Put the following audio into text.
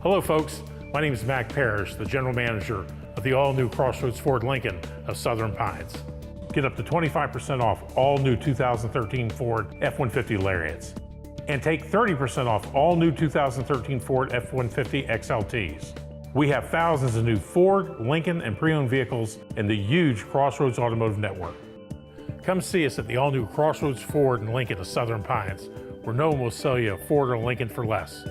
Hello folks, my name is Mac Parrish, the General Manager of the all-new CrossRoads Ford Lincoln of Southern Pines. Get up to 25% off all new 2013 Ford F-150 Lariats. And take 30% off all new 2013 Ford F-150 XLTs. We have thousands of new Ford, Lincoln, and pre-owned vehicles in the huge CrossRoads Automotive Network. Come see us at the all-new CrossRoads Ford and Lincoln of Southern Pines, where no one will sell you a Ford or Lincoln for less.